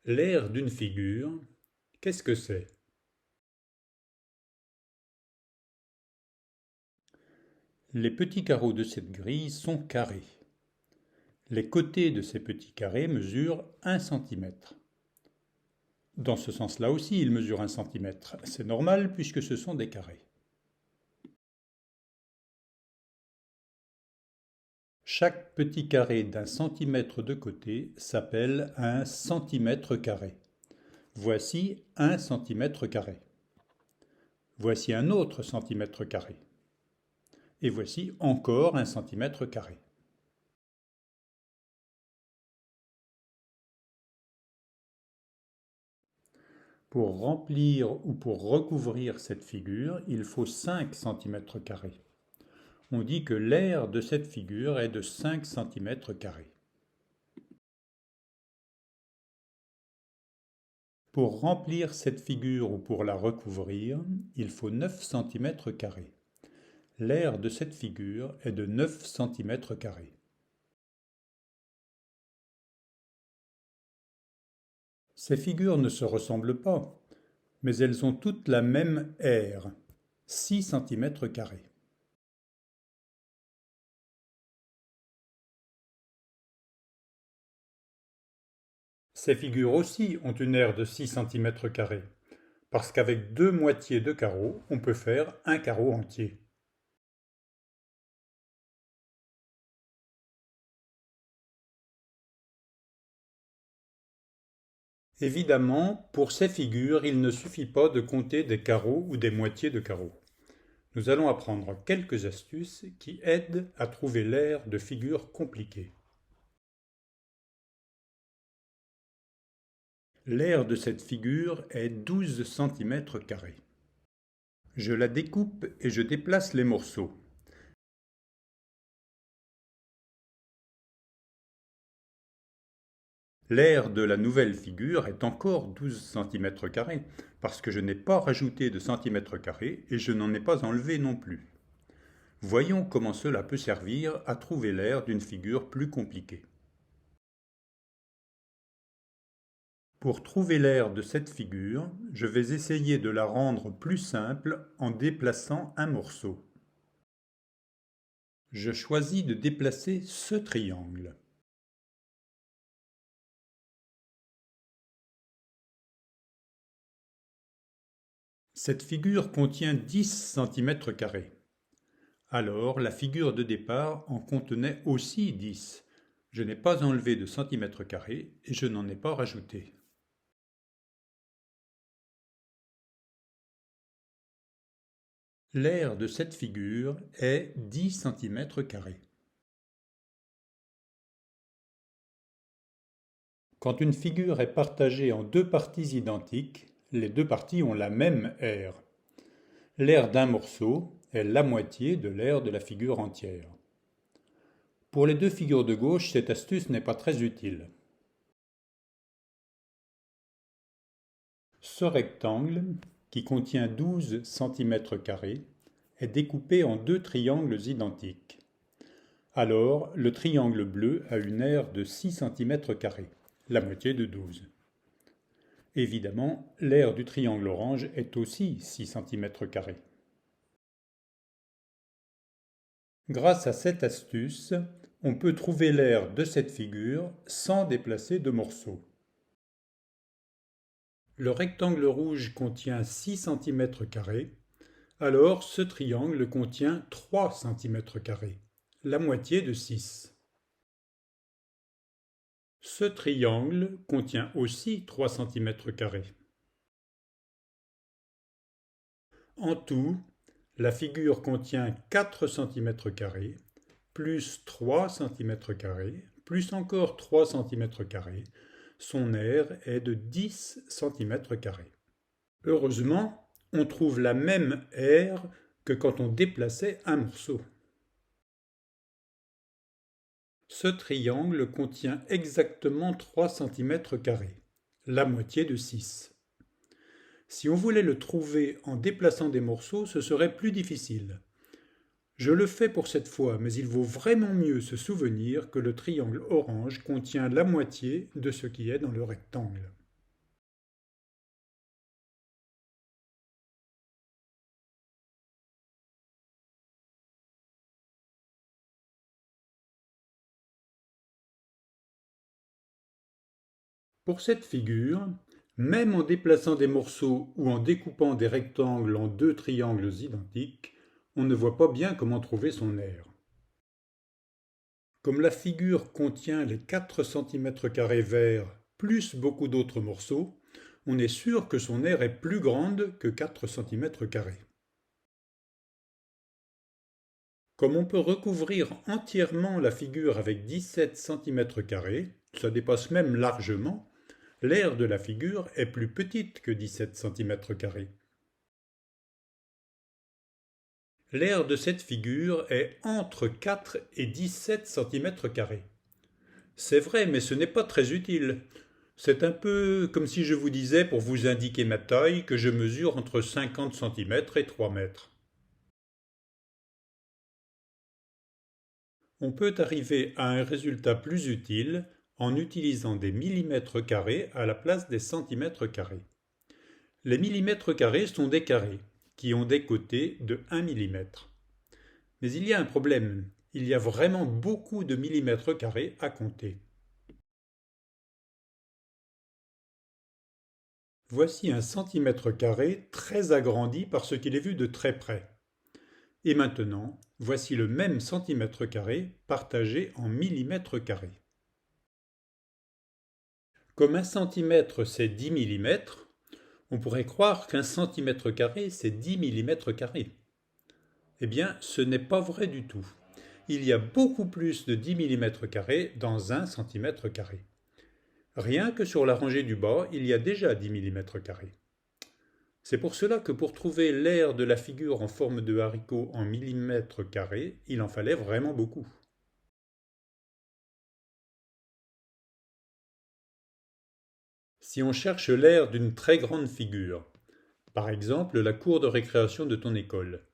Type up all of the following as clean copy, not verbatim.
L'aire d'une figure, qu'est-ce que c'est? Les petits carreaux de cette grille sont carrés. Les côtés de ces petits carrés mesurent 1 centimètre. Dans ce sens-là aussi, ils mesurent 1 centimètre. C'est normal puisque ce sont des carrés. Chaque petit carré d'1 centimètre de côté s'appelle un centimètre carré. Voici 1 centimètre carré. Voici un autre centimètre carré. Et voici encore 1 centimètre carré. Pour remplir ou pour recouvrir cette figure, il faut 5 centimètres carrés. On dit que l'aire de cette figure est de 5 centimètres carrés. Pour remplir cette figure ou pour la recouvrir, il faut 9 centimètres carrés. L'aire de cette figure est de 9 centimètres carrés. Ces figures ne se ressemblent pas, mais elles ont toutes la même aire, 6 centimètres carrés. Ces figures aussi ont une aire de 6 centimètres carrés, parce qu'avec 2 moitiés de carreau, on peut faire un carreau entier. Évidemment, pour ces figures, il ne suffit pas de compter des carreaux ou des moitiés de carreaux. Nous allons apprendre quelques astuces qui aident à trouver l'aire de figures compliquées. L'aire de cette figure est 12 centimètres carrés. Je la découpe et je déplace les morceaux. L'aire de la nouvelle figure est encore 12 centimètres carrés, parce que je n'ai pas rajouté de centimètres carrés et je n'en ai pas enlevé non plus. Voyons comment cela peut servir à trouver l'aire d'une figure plus compliquée. Pour trouver l'aire de cette figure, je vais essayer de la rendre plus simple en déplaçant un morceau. Je choisis de déplacer ce triangle. Cette figure contient 10 centimètres carrés. Alors, la figure de départ en contenait aussi 10. Je n'ai pas enlevé de centimètres carrés et je n'en ai pas rajouté. L'aire de cette figure est 10 centimètres carrés. Quand une figure est partagée en deux parties identiques, les deux parties ont la même aire. L'aire d'un morceau est la moitié de l'aire de la figure entière. Pour les deux figures de gauche, cette astuce n'est pas très utile. Ce rectangle, qui contient 12 centimètres carrés, est découpé en deux triangles identiques. Alors, le triangle bleu a une aire de 6 centimètres carrés, la moitié de 12. Évidemment, l'aire du triangle orange est aussi 6 centimètres carrés. Grâce à cette astuce, on peut trouver l'aire de cette figure sans déplacer de morceaux. Le rectangle rouge contient 6 centimètres carrés, alors ce triangle contient 3 centimètres carrés, la moitié de 6. Ce triangle contient aussi 3 centimètres carrés. En tout, la figure contient 4 centimètres carrés, plus 3 centimètres carrés, plus encore 3 centimètres carrés. Son aire est de 10 centimètres carrés. Heureusement, on trouve la même aire que quand on déplaçait un morceau. Ce triangle contient exactement 3 centimètres carrés, la moitié de 6. Si on voulait le trouver en déplaçant des morceaux, ce serait plus difficile. Je le fais pour cette fois, mais il vaut vraiment mieux se souvenir que le triangle orange contient la moitié de ce qui est dans le rectangle. Pour cette figure, même en déplaçant des morceaux ou en découpant des rectangles en deux triangles identiques, on ne voit pas bien comment trouver son aire. Comme la figure contient les 4 cm² verts plus beaucoup d'autres morceaux, on est sûr que son aire est plus grande que 4 cm². Comme on peut recouvrir entièrement la figure avec 17 cm², ça dépasse même largement, l'aire de la figure est plus petite que 17 cm². L'aire de cette figure est entre 4 et 17 cm². C'est vrai, mais ce n'est pas très utile. C'est un peu comme si je vous disais, pour vous indiquer ma taille, que je mesure entre 50 cm et 3 mètres. On peut arriver à un résultat plus utile en utilisant des millimètres carrés à la place des centimètres carrés. Les millimètres carrés sont des carrés qui ont des côtés de 1 mm. Mais il y a un problème, il y a vraiment beaucoup de millimètres carrés à compter. Voici un centimètre carré très agrandi parce qu'il est vu de très près. Et maintenant, voici le même centimètre carré partagé en millimètres carrés. Comme un centimètre c'est 10 millimètres, on pourrait croire qu'un centimètre carré c'est 10 millimètres carrés. Eh bien, ce n'est pas vrai du tout. Il y a beaucoup plus de 10 millimètres carrés dans un centimètre carré. Rien que sur la rangée du bas, il y a déjà 10 millimètres carrés. C'est pour cela que pour trouver l'aire de la figure en forme de haricot en millimètres carrés, il en fallait vraiment beaucoup. Si on cherche l'aire d'une très grande figure, par exemple la cour de récréation de ton école,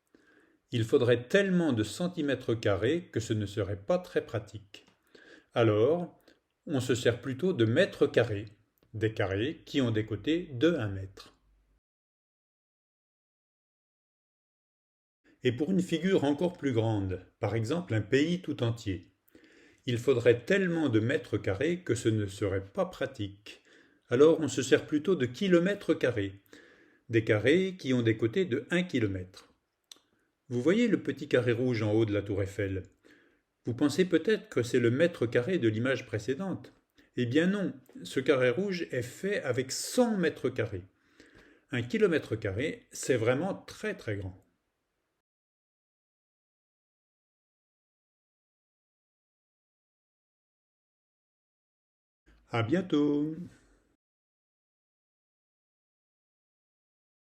il faudrait tellement de centimètres carrés que ce ne serait pas très pratique. Alors, on se sert plutôt de mètres carrés, des carrés qui ont des côtés de 1 mètre. Et pour une figure encore plus grande, par exemple un pays tout entier, il faudrait tellement de mètres carrés que ce ne serait pas pratique. Alors on se sert plutôt de kilomètres carrés, des carrés qui ont des côtés de 1 km. Vous voyez le petit carré rouge en haut de la tour Eiffel? Vous pensez peut-être que c'est le mètre carré de l'image précédente. Eh bien non, ce carré rouge est fait avec 100 mètres carrés. Un kilomètre carré, c'est vraiment très très grand. À bientôt!